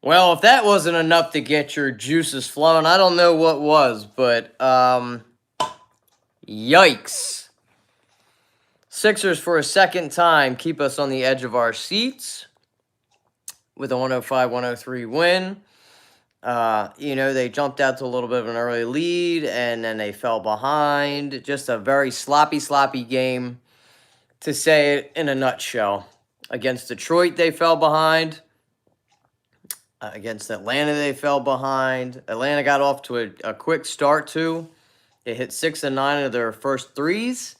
Well, if that wasn't enough to get your juices flowing, I don't know what was, but yikes. Sixers for a second time keep us on the edge of our seats with a 105-103 win. They jumped out to a little bit of an early lead and then they fell behind. Just a very sloppy game, to say it in a nutshell. Against Detroit, they fell behind. Against Atlanta, they fell behind. Atlanta got off to a quick start, too. They hit 6 and 9 of their first threes.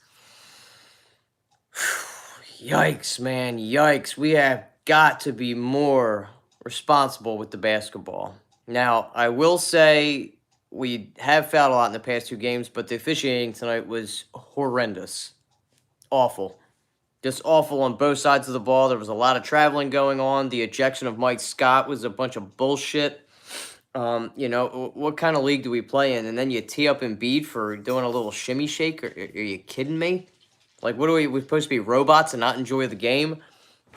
Yikes, man. Yikes. We have got to be more responsible with the basketball. Now, I will say we have fouled a lot in the past two games, but the officiating tonight was horrendous. Awful. Just awful on both sides of the ball. There was a lot of traveling going on. The ejection of Mike Scott was a bunch of bullshit. What kind of league do we play in? And then you tee up Embiid for doing a little shimmy shake? Are you kidding me? Like, what are we supposed to be, robots and not enjoy the game?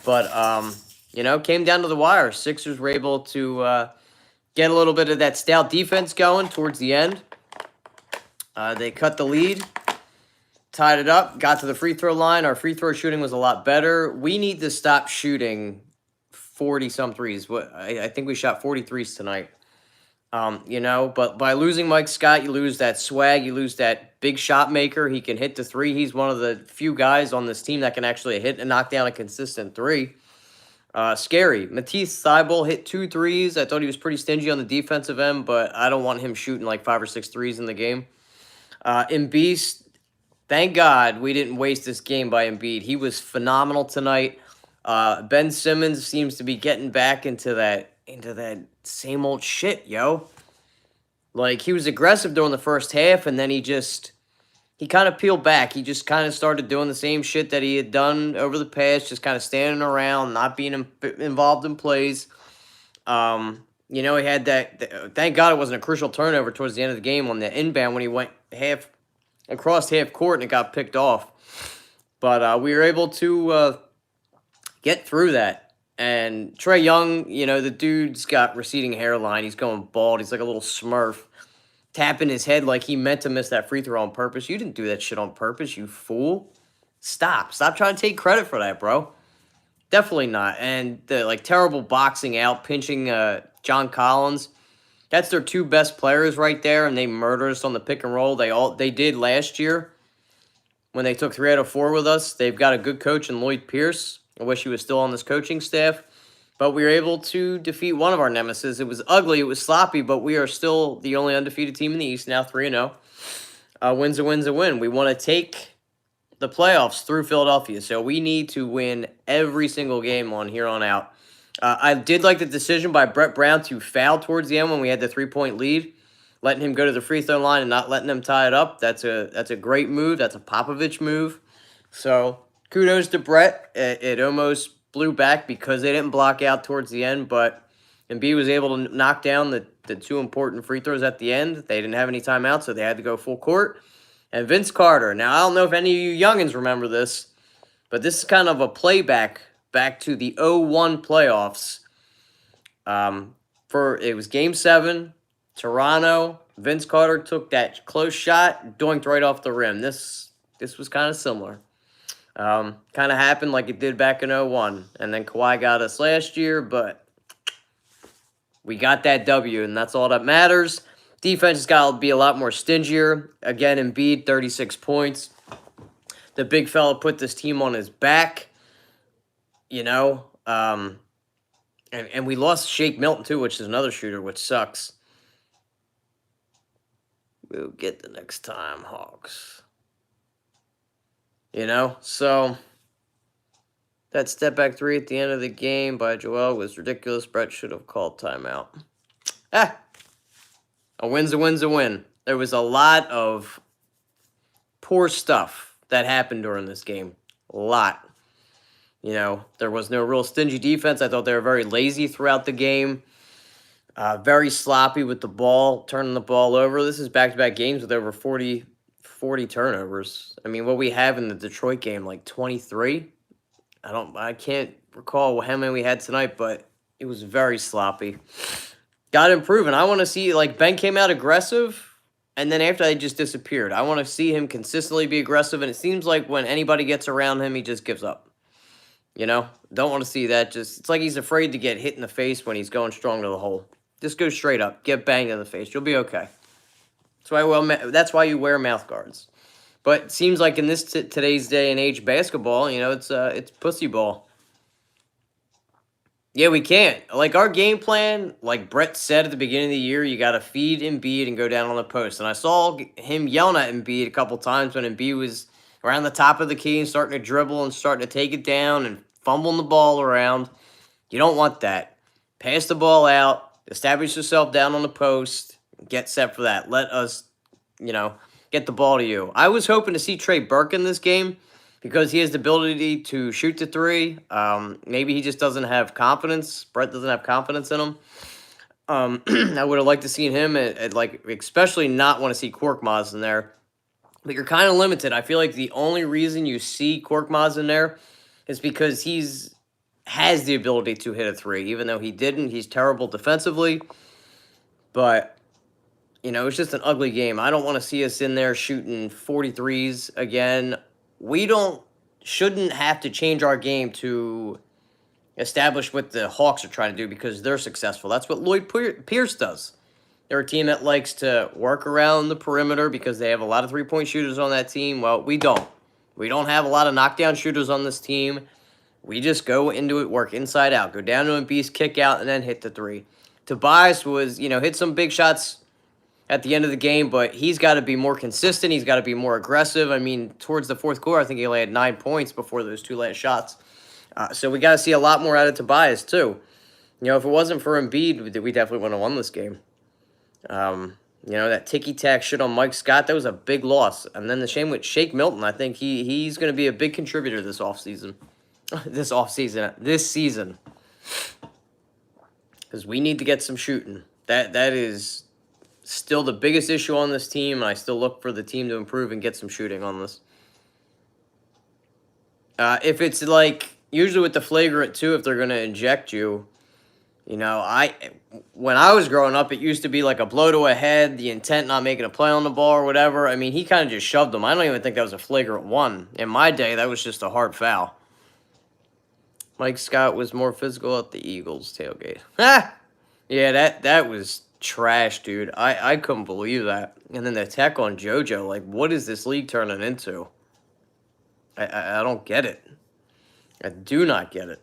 But, came down to the wire. Sixers were able to get a little bit of that stout defense going towards the end. They cut the lead, tied it up, got to the free throw line. Our free throw shooting was a lot better. We need to stop shooting 40-some threes. I think we shot 43s tonight. But by losing Mike Scott, you lose that swag, you lose that big shot maker. He can hit the three. He's one of the few guys on this team that can actually hit and knock down a consistent three. Scary. Matisse Thybulle hit 2 threes. I thought he was pretty stingy on the defensive end, but I don't want him shooting like 5 or 6 threes in the game. Embeast, thank God we didn't waste this game by Embiid. He was phenomenal tonight. Ben Simmons seems to be getting back into that same old shit, yo. Like, he was aggressive during the first half, and then he kind of peeled back. He just kind of started doing the same shit that he had done over the past, just kind of standing around, not being involved in plays. He had thank God it wasn't a crucial turnover towards the end of the game on the inbound when he went across half court and it got picked off. But we were able to get through that. And Trae Young, the dude's got receding hairline. He's going bald. He's like a little smurf, tapping his head like he meant to miss that free throw on purpose. You didn't do that shit on purpose, you fool. Stop trying to take credit for that, bro. Definitely not. And the terrible boxing out, pinching John Collins. That's their 2 best players right there, and they murdered us on the pick and roll. They did last year when they took 3 out of 4 with us. They've got a good coach in Lloyd Pierce. I wish he was still on this coaching staff. But we were able to defeat one of our nemesis. It was ugly, it was sloppy, but we are still the only undefeated team in the East, now 3-0. Win's a win's a win. We want to take the playoffs through Philadelphia, so we need to win every single game on here on out. I did like the decision by Brett Brown to foul towards the end when we had the 3-point lead, letting him go to the free throw line and not letting them tie it up. That's a great move. That's a Popovich move. So kudos to Brett. It almost blew back because they didn't block out towards the end, but Embiid was able to knock down the 2 important free throws at the end. They didn't have any timeouts, so they had to go full court. And Vince Carter. Now, I don't know if any of you youngins remember this, but this is kind of a playback back to the 0-1 playoffs. It was Game 7, Toronto. Vince Carter took that close shot, doinked right off the rim. This was kind of similar. Kind of happened like it did back in 0-1. And then Kawhi got us last year, but we got that W, and that's all that matters. Defense has got to be a lot more stingier. Again, Embiid, 36 points. The big fella put this team on his back, and we lost Shake Milton, too, which is another shooter, which sucks. We'll get the next time, Hawks. So that step back 3 at the end of the game by Joel was ridiculous. Brett should have called timeout. A win's a win's a win. There was a lot of poor stuff that happened during this game. A lot. There was no real stingy defense. I thought they were very lazy throughout the game. Very sloppy with the ball, turning the ball over. This is back-to-back games with over 40 turnovers. I mean, what we have in the Detroit game, like 23. I can't recall how many we had tonight, but It was very sloppy. Got to improve, and I want to see, like, Ben came out aggressive, and then after they just disappeared. I want to see him consistently be aggressive, and it seems like when anybody gets around him, he just gives up. You know, don't want to see that. Just it's like he's afraid to get hit in the face when he's going strong to the hole. Just go straight up, get banged in the face. You'll be okay. That's why you wear mouth guards. But it seems like in this today's day and age basketball, you know, it's pussy ball. Yeah, we can't. Like our game plan, like Brett said at the beginning of the year, you got to feed Embiid and go down on the post. And I saw him yelling at Embiid a couple times when Embiid was around the top of the key and starting to dribble and starting to take it down and fumbling the ball around. You don't want that. Pass the ball out, establish yourself down on the post, get set for that. Let us, you know, get the ball to you. I was hoping to see Trey Burke in this game because he has the ability to shoot the three. Maybe he just doesn't have confidence. Brett doesn't have confidence in him. I would have liked to see him at like, especially not want to see Korkmaz in there. But you're kind of limited. I feel like the only reason you see Korkmaz in there is because has the ability to hit a three, even though he didn't. He's terrible defensively. But, you know, it's just an ugly game. I don't want to see us in there shooting 43s again. We shouldn't have to change our game to establish what the Hawks are trying to do because they're successful. That's what Lloyd Pierce does. They're a team that likes to work around the perimeter because they have a lot of three-point shooters on that team. Well, we don't. We don't have a lot of knockdown shooters on this team. We just go into it, work inside out, go down to Embeast, kick out, and then hit the three. Tobias was, you know, hit some big shots at the end of the game, but he's got to be more consistent. He's got to be more aggressive. I mean, towards the fourth quarter, I think he only had 9 points before those two last shots. So we got to see a lot more out of Tobias, too. You know, if it wasn't for Embiid, we definitely would have won this game. You know, that ticky-tack shit on Mike Scott, that was a big loss. And then the shame with Shake Milton, I think he's going to be a big contributor this offseason. This season. Because we need to get some shooting. That is still the biggest issue on this team, and I still look for the team to improve and get some shooting on this. If it's like, usually with the flagrant, too, if they're going to inject you, you know, when I was growing up, it used to be like a blow to a head, the intent not making a play on the ball or whatever. I mean, he kind of just shoved him. I don't even think that was a flagrant one. In my day, that was just a hard foul. Mike Scott was more physical at the Eagles tailgate. Ha! Yeah, that was trash, dude. I couldn't believe that. And then the tech on JoJo, like, what is this league turning into? I don't get it. I do not get it.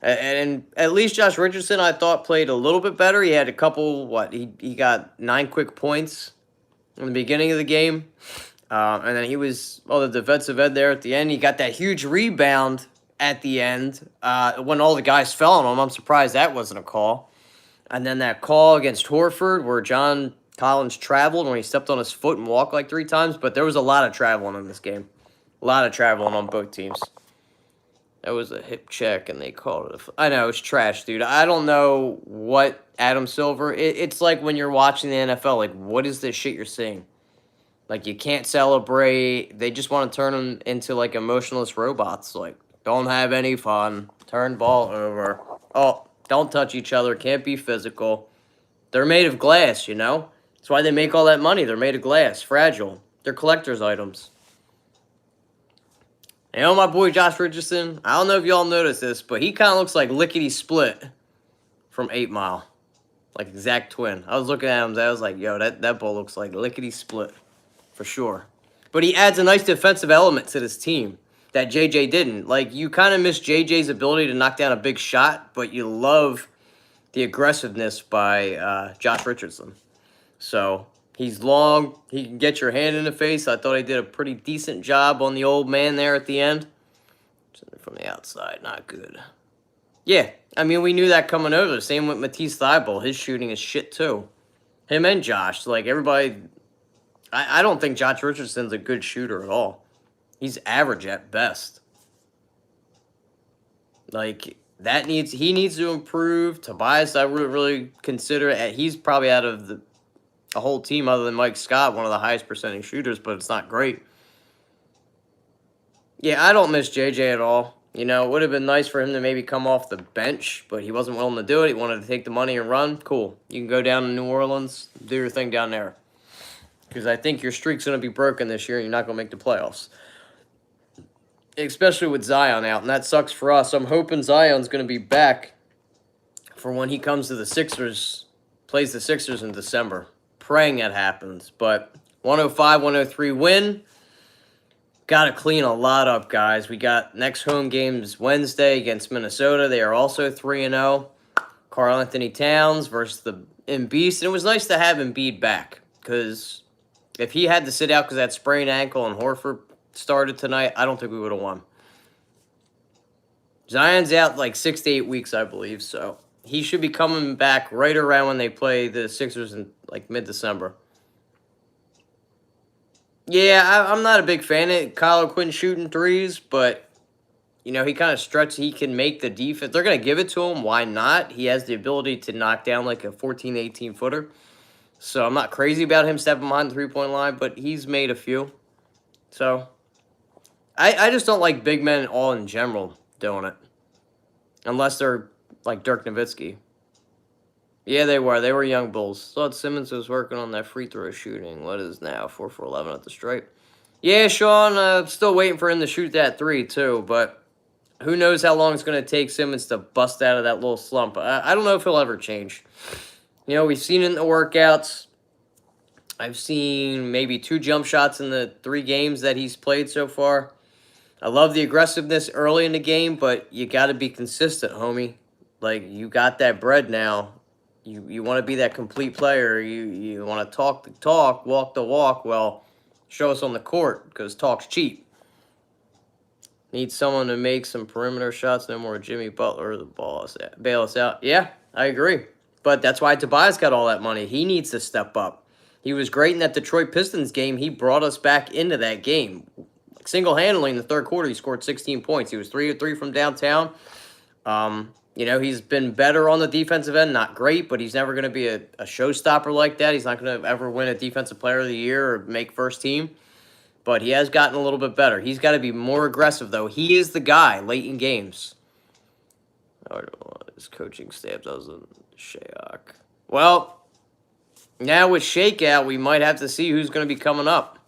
And at least Josh Richardson, I thought, played a little bit better. He had a couple, he got 9 quick points in the beginning of the game. And then he was, the defensive end there at the end. He got that huge rebound at the end when all the guys fell on him. I'm surprised that wasn't a call. And then that call against Horford where John Collins traveled when he stepped on his foot and walked like 3 times. But there was a lot of traveling in this game. A lot of traveling on both teams. That was a hip check, and they called it I know, it's trash, dude. I don't know what Adam Silver... It's like when you're watching the NFL, like, what is this shit you're seeing? Like, you can't celebrate. They just want to turn them into, like, emotionless robots. Like, don't have any fun. Turn ball over. Oh, don't touch each other. Can't be physical. They're made of glass, you know? That's why they make all that money. They're made of glass. Fragile. They're collector's items. You know, my boy Josh Richardson, I don't know if y'all noticed this, but he kind of looks like Lickety Split from 8 Mile. Like, exact twin. I was looking at him, I was like, yo, that bull looks like Lickety Split. For sure. But he adds a nice defensive element to this team that JJ didn't. Like, you kind of miss JJ's ability to knock down a big shot, but you love the aggressiveness by Josh Richardson. So... he's long. He can get your hand in the face. I thought he did a pretty decent job on the old man there at the end. From the outside, not good. Yeah, I mean, we knew that coming over. Same with Matisse Thybulle. His shooting is shit, too. Him and Josh. Like, everybody... I don't think Josh Richardson's a good shooter at all. He's average at best. Like, he needs to improve. Tobias, I would really consider it. He's probably out of the whole team other than Mike Scott, one of the highest percentage shooters, but it's not great. Yeah, I don't miss JJ at all. You know, it would have been nice for him to maybe come off the bench, but he wasn't willing to do it. He wanted to take the money and run. Cool. You can go down to New Orleans, do your thing down there. Because I think your streak's going to be broken this year and you're not going to make the playoffs. Especially with Zion out, and that sucks for us. I'm hoping Zion's going to be back for when he comes to the Sixers, plays the Sixers in December. Praying that happens. But 105-103 win. Got to clean a lot up, guys. We got next home games Wednesday against Minnesota. They are also 3-0. Karl Anthony Towns versus the Embeast. And it was nice to have Embiid back, because if he had to sit out because that sprained ankle and Horford started tonight, I don't think we would have won. Zion's out like 6 to 8 weeks, I believe, so he should be coming back right around when they play the Sixers in like mid-December. Yeah, I'm not a big fan of Kyle Quinn shooting threes, but, you know, he kind of stretches. He can make the defense. They're going to give it to him. Why not? He has the ability to knock down like a 14, 18-footer. So I'm not crazy about him stepping behind the three-point line, but he's made a few. So I just don't like big men all in general doing it. Unless they're like Dirk Nowitzki. Yeah, they were. They were young Bulls. Thought Simmons was working on that free throw shooting. What is now? 4 for 11 at the stripe. Yeah, Sean, still waiting for him to shoot that three, too. But who knows how long it's going to take Simmons to bust out of that little slump. I don't know if he'll ever change. You know, we've seen it in the workouts. I've seen maybe 2 jump shots in the 3 games that he's played so far. I love the aggressiveness early in the game, but you got to be consistent, homie. Like, you got that bread now. You want to be that complete player. You want to talk the talk, walk the walk. Well, show us on the court, because talk's cheap. Need someone to make some perimeter shots. No more Jimmy Butler. The ball is bail us out. Yeah, I agree. But that's why Tobias got all that money. He needs to step up. He was great in that Detroit Pistons game. He brought us back into that game. Single-handedly in the third quarter, he scored 16 points. He was 3 of 3 from downtown. You know, he's been better on the defensive end. Not great, but he's never going to be a showstopper like that. He's not going to ever win a Defensive Player of the Year or make first team. But he has gotten a little bit better. He's got to be more aggressive, though. He is the guy late in games. I don't know, his coaching staff doesn't. Shayok. Well, now with shakeout, we might have to see who's going to be coming up.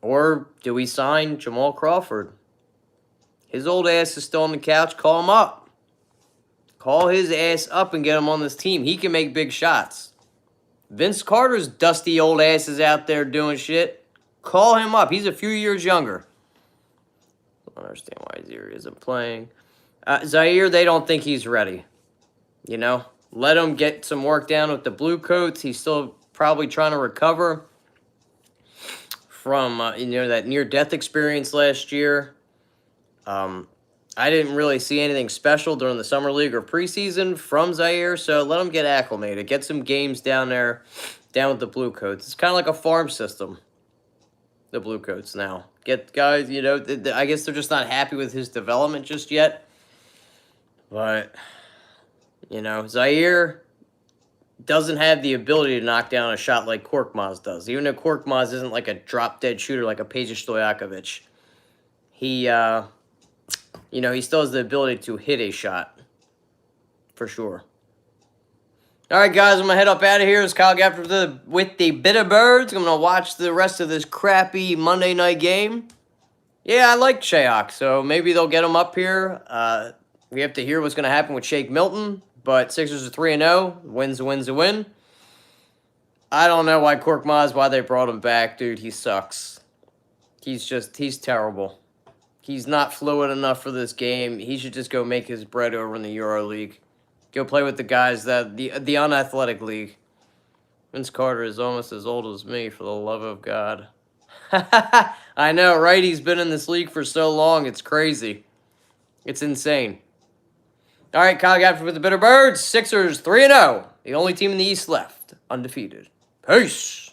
Or do we sign Jamal Crawford? His old ass is still on the couch. Call him up. Call his ass up and get him on this team. He can make big shots. Vince Carter's dusty old ass is out there doing shit. Call him up. He's a few years younger. I don't understand why Zaire isn't playing. Zaire, they don't think he's ready. You know? Let him get some work down with the Blue Coats. He's still probably trying to recover from you know, that near-death experience last year. I didn't really see anything special during the Summer League or preseason from Zaire, so let him get acclimated. Get some games down there, down with the Blue Coats. It's kind of like a farm system, the Blue Coats now. Get guys, you know, I guess they're just not happy with his development just yet. But, you know, Zaire doesn't have the ability to knock down a shot like Korkmaz does. Even though Korkmaz isn't like a drop-dead shooter like a Peja Stojakovic. He, you know, he still has the ability to hit a shot. For sure. All right, guys, I'm going to head up out of here. It's Kyle Gaffner with the Bitterbirds. I'm going to watch the rest of this crappy Monday night game. Yeah, I like Shayok, so maybe they'll get him up here. We have to hear what's going to happen with Shake Milton. But Sixers are 3-0. Win's a win. I don't know why Korkmaz, why they brought him back. Dude, he sucks. He's terrible. He's not fluid enough for this game. He should just go make his bread over in the EuroLeague. Go play with the guys, the unathletic league. Vince Carter is almost as old as me, for the love of God. I know, right? He's been in this league for so long. It's crazy. It's insane. All right, Kyle Gaffner with the Bitterbirds. Sixers 3-0. The only team in the East left. Undefeated. Peace.